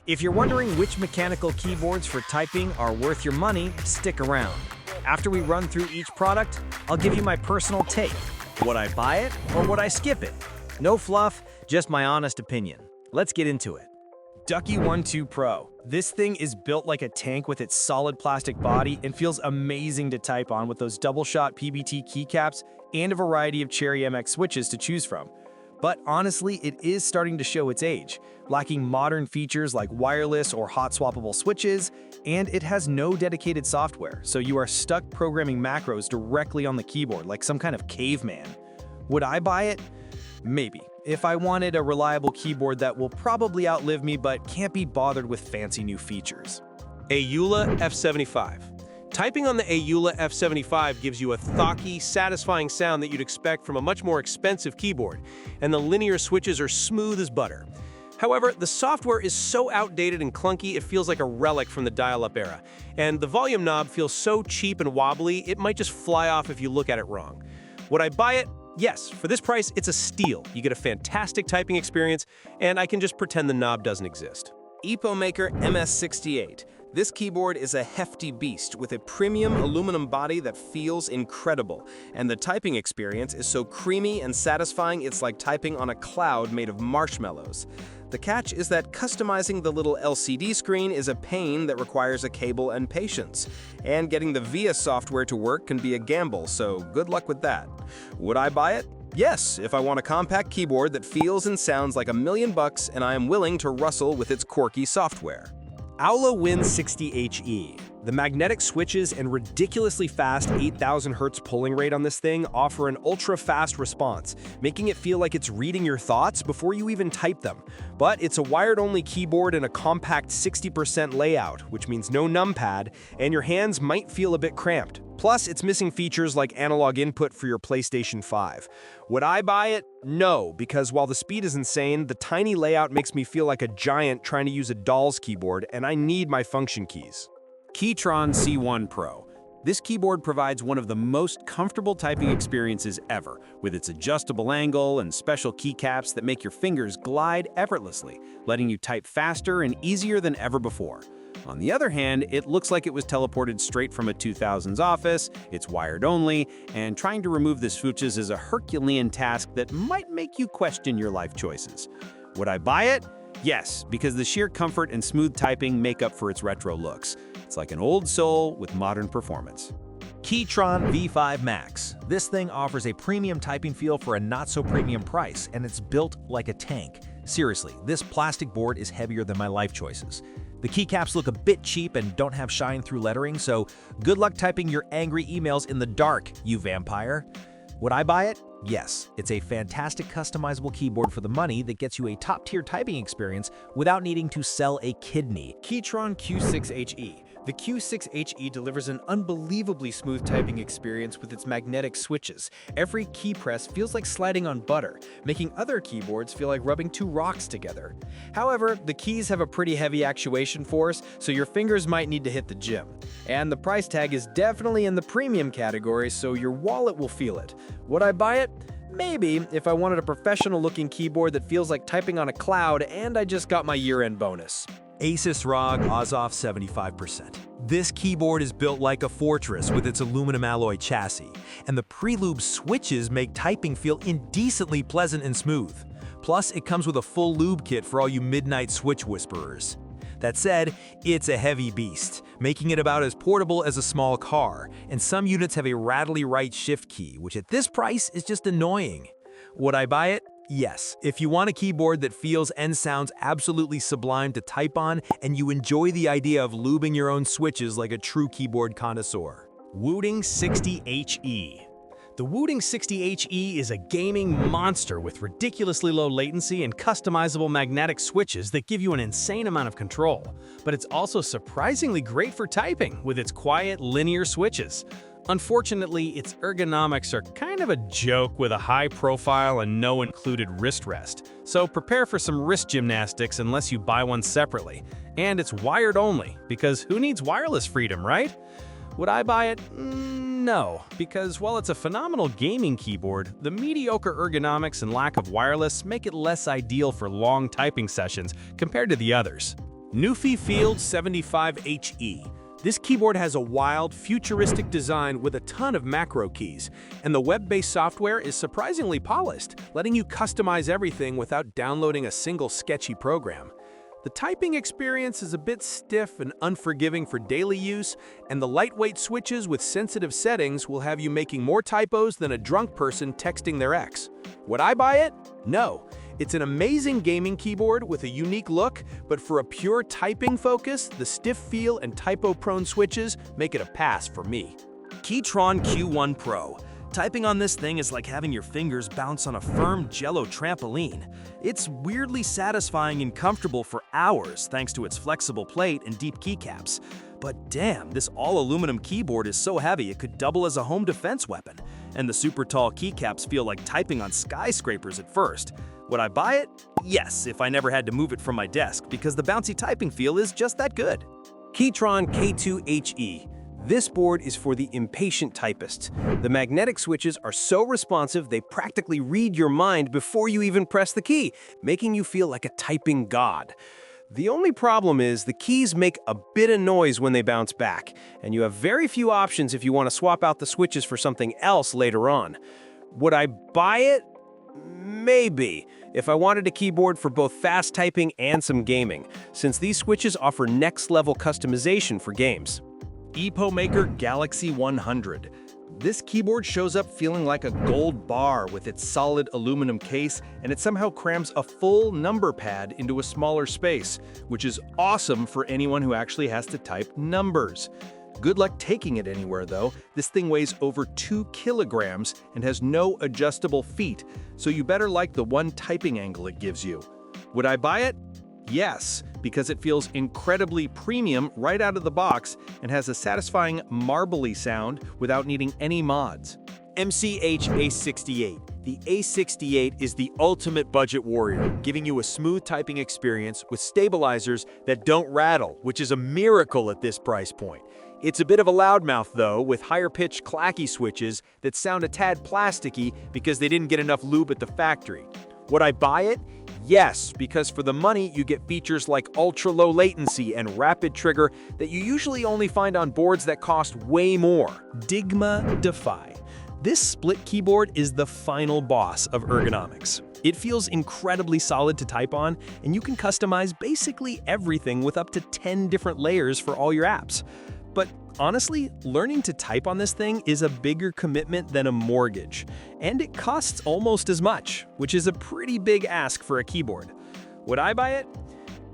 If you're wondering which mechanical keyboards for typing are worth your money, stick around. After we run through each product, I'll give you my personal take. Would I buy it or would I skip it? No fluff, just my honest opinion. Let's get into it. Ducky One Pro. This thing is built like a tank with its solid plastic body and feels amazing to type on with those double-shot PBT keycaps and a variety of Cherry MX switches to choose from. But honestly, it is starting to show its age, lacking modern features like wireless or hot swappable switches, and it has no dedicated software, so you are stuck programming macros directly on the keyboard like some kind of caveman. Would I buy it? Maybe, if I wanted a reliable keyboard that will probably outlive me but can't be bothered with fancy new features. Aula F75. Typing on the Aula F75 gives you a thocky, satisfying sound that you'd expect from a much more expensive keyboard, and the linear switches are smooth as butter. However, the software is so outdated and clunky it feels like a relic from the dial-up era, and the volume knob feels so cheap and wobbly it might just fly off if you look at it wrong. Would I buy it? Yes, for this price, it's a steal. You get a fantastic typing experience, and I can just pretend the knob doesn't exist. Epomaker MS68. This keyboard is a hefty beast with a premium aluminum body that feels incredible, and the typing experience is so creamy and satisfying it's like typing on a cloud made of marshmallows. The catch is that customizing the little LCD screen is a pain that requires a cable and patience, and getting the VIA software to work can be a gamble, so good luck with that. Would I buy it? Yes, if I want a compact keyboard that feels and sounds like $1,000,000 and I am willing to rustle with its quirky software. Aula Win60 HE. The magnetic switches and ridiculously fast 8,000 Hz polling rate on this thing offer an ultra-fast response, making it feel like it's reading your thoughts before you even type them. But it's a wired-only keyboard in a compact 60% layout, which means no numpad, and your hands might feel a bit cramped. Plus, it's missing features like analog input for your PlayStation 5. Would I buy it? No, because while the speed is insane, the tiny layout makes me feel like a giant trying to use a doll's keyboard, and I need my function keys. Keychron C1 Pro. This keyboard provides one of the most comfortable typing experiences ever, with its adjustable angle and special keycaps that make your fingers glide effortlessly, letting you type faster and easier than ever before. On the other hand, it looks like it was teleported straight from a 2000s office, it's wired only, and trying to remove the switches is a Herculean task that might make you question your life choices. Would I buy it? Yes, because the sheer comfort and smooth typing make up for its retro looks. It's like an old soul with modern performance. Keychron V5 Max. This thing offers a premium typing feel for a not-so-premium price, and it's built like a tank. Seriously, this plastic board is heavier than my life choices. The keycaps look a bit cheap and don't have shine-through lettering, so good luck typing your angry emails in the dark, you vampire. Would I buy it? Yes, it's a fantastic customizable keyboard for the money that gets you a top-tier typing experience without needing to sell a kidney. Keychron Q6 HE. The Q6 HE delivers an unbelievably smooth typing experience with its magnetic switches. Every key press feels like sliding on butter, making other keyboards feel like rubbing two rocks together. However, the keys have a pretty heavy actuation force, so your fingers might need to hit the gym. And the price tag is definitely in the premium category, so your wallet will feel it. Would I buy it? Maybe, if I wanted a professional-looking keyboard that feels like typing on a cloud and I just got my year-end bonus. Asus ROG Azoth 75%. This keyboard is built like a fortress with its aluminum alloy chassis, and the pre-lube switches make typing feel indecently pleasant and smooth. Plus, it comes with a full lube kit for all you midnight switch whisperers. That said, it's a heavy beast, making it about as portable as a small car, and some units have a rattly right shift key, which at this price is just annoying. Would I buy it? Yes, if you want a keyboard that feels and sounds absolutely sublime to type on, and you enjoy the idea of lubing your own switches like a true keyboard connoisseur. Wooting60 HE. The Wooting60 HE is a gaming monster with ridiculously low latency and customizable magnetic switches that give you an insane amount of control. But it's also surprisingly great for typing with its quiet, linear switches. Unfortunately, its ergonomics are kind of a joke with a high profile and no included wrist rest. So prepare for some wrist gymnastics unless you buy one separately. And it's wired only, because who needs wireless freedom, right? Would I buy it? No, because while it's a phenomenal gaming keyboard, the mediocre ergonomics and lack of wireless make it less ideal for long typing sessions compared to the others. NuPhy Field75 HE. This keyboard has a wild, futuristic design with a ton of macro keys, and the web-based software is surprisingly polished, letting you customize everything without downloading a single sketchy program. The typing experience is a bit stiff and unforgiving for daily use, and the lightweight switches with sensitive settings will have you making more typos than a drunk person texting their ex. Would I buy it? No. It's an amazing gaming keyboard with a unique look, but for a pure typing focus, the stiff feel and typo-prone switches make it a pass for me. Keychron Q1 Pro. Typing on this thing is like having your fingers bounce on a firm Jell-O trampoline. It's weirdly satisfying and comfortable for hours thanks to its flexible plate and deep keycaps. But damn, this all-aluminum keyboard is so heavy it could double as a home defense weapon. And the super tall keycaps feel like typing on skyscrapers at first. Would I buy it? Yes, if I never had to move it from my desk, because the bouncy typing feel is just that good. Keychron K2 HE. This board is for the impatient typists. The magnetic switches are so responsive they practically read your mind before you even press the key, making you feel like a typing god. The only problem is the keys make a bit of noise when they bounce back, and you have very few options if you want to swap out the switches for something else later on. Would I buy it? Maybe, if I wanted a keyboard for both fast typing and some gaming, since these switches offer next-level customization for games. Epomaker Galaxy100. This keyboard shows up feeling like a gold bar with its solid aluminum case, and it somehow crams a full number pad into a smaller space, which is awesome for anyone who actually has to type numbers. Good luck taking it anywhere though. This thing weighs over 2 kilograms and has no adjustable feet, so you better like the one typing angle it gives you. Would I buy it? Yes, because it feels incredibly premium right out of the box and has a satisfying marbly sound without needing any mods. Mchose A68. The A68 is the ultimate budget warrior, giving you a smooth typing experience with stabilizers that don't rattle, which is a miracle at this price point. It's a bit of a loudmouth though, with higher-pitched clacky switches that sound a tad plasticky because they didn't get enough lube at the factory. Would I buy it? Yes, because for the money you get features like ultra-low latency and rapid trigger that you usually only find on boards that cost way more. Dygma Defy. This split keyboard is the final boss of ergonomics. It feels incredibly solid to type on, and you can customize basically everything with up to 10 different layers for all your apps. But honestly, learning to type on this thing is a bigger commitment than a mortgage, and it costs almost as much, which is a pretty big ask for a keyboard. Would I buy it?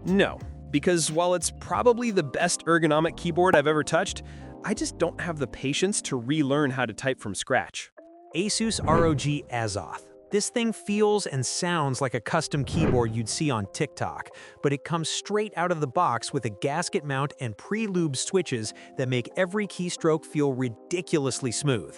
No, because while it's probably the best ergonomic keyboard I've ever touched, I just don't have the patience to relearn how to type from scratch. Asus ROG Azoth. This thing feels and sounds like a custom keyboard you'd see on TikTok, but it comes straight out of the box with a gasket mount and pre-lubed switches that make every keystroke feel ridiculously smooth.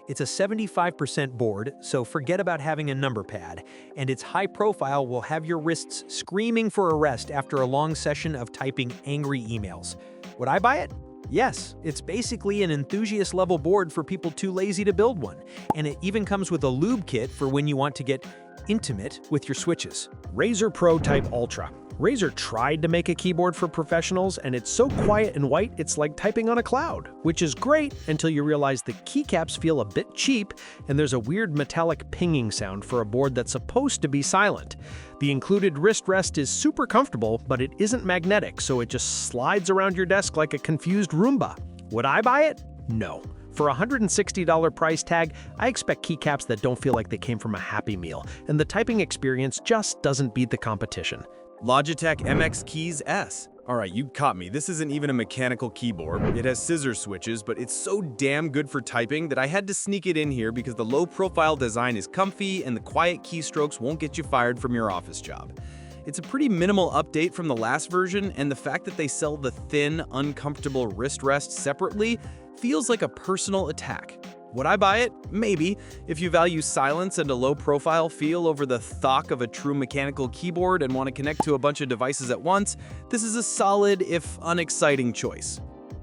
It's a 75% board, so forget about having a number pad, and its high profile will have your wrists screaming for a rest after a long session of typing angry emails. Would I buy it? Yes, it's basically an enthusiast-level board for people too lazy to build one, and it even comes with a lube kit for when you want to get intimate with your switches. Razer Pro Type Ultra. Razer tried to make a keyboard for professionals, and it's so quiet and white it's like typing on a cloud, which is great until you realize the keycaps feel a bit cheap and there's a weird metallic pinging sound for a board that's supposed to be silent. The included wrist rest is super comfortable, but it isn't magnetic, so it just slides around your desk like a confused Roomba. Would I buy it? No. For a $160 price tag, I expect keycaps that don't feel like they came from a Happy Meal, and the typing experience just doesn't beat the competition. Logitech MX Keys S. Alright, you caught me. This isn't even a mechanical keyboard. It has scissor switches, but it's so damn good for typing that I had to sneak it in here because the low-profile design is comfy and the quiet keystrokes won't get you fired from your office job. It's a pretty minimal update from the last version, and the fact that they sell the thin, uncomfortable wrist rest separately feels like a personal attack. Would I buy it? Maybe. If you value silence and a low-profile feel over the thock of a true mechanical keyboard and want to connect to a bunch of devices at once, this is a solid, if unexciting, choice.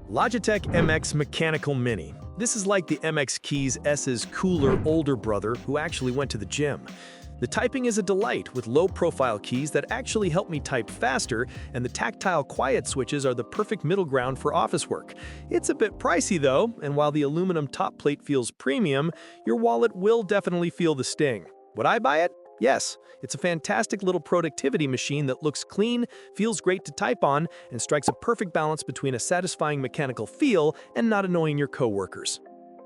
Logitech MX Mechanical Mini. This is like the MX Keys S's cooler older brother who actually went to the gym. The typing is a delight with low-profile keys that actually help me type faster, and the tactile quiet switches are the perfect middle ground for office work. It's a bit pricey though, and while the aluminum top plate feels premium, your wallet will definitely feel the sting. Would I buy it? Yes, it's a fantastic little productivity machine that looks clean, feels great to type on, and strikes a perfect balance between a satisfying mechanical feel and not annoying your coworkers.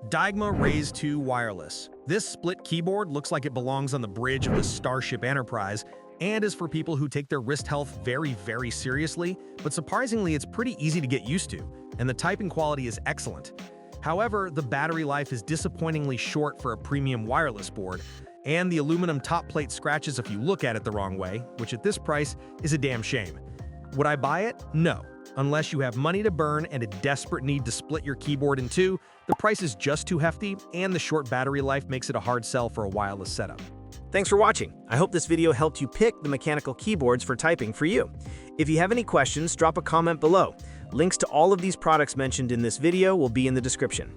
Dygma Razer 2 Wireless. This split keyboard looks like it belongs on the bridge of the Starship Enterprise and is for people who take their wrist health very seriously, but surprisingly it's pretty easy to get used to, and the typing quality is excellent. However, the battery life is disappointingly short for a premium wireless board, and the aluminum top plate scratches if you look at it the wrong way, which at this price is a damn shame. Would I buy it? No. Unless you have money to burn and a desperate need to split your keyboard in two, the price is just too hefty, and the short battery life makes it a hard sell for a wireless setup. Thanks for watching. I hope this video helped you pick the mechanical keyboards for typing for you. If you have any questions, drop a comment below. Links to all of these products mentioned in this video will be in the description.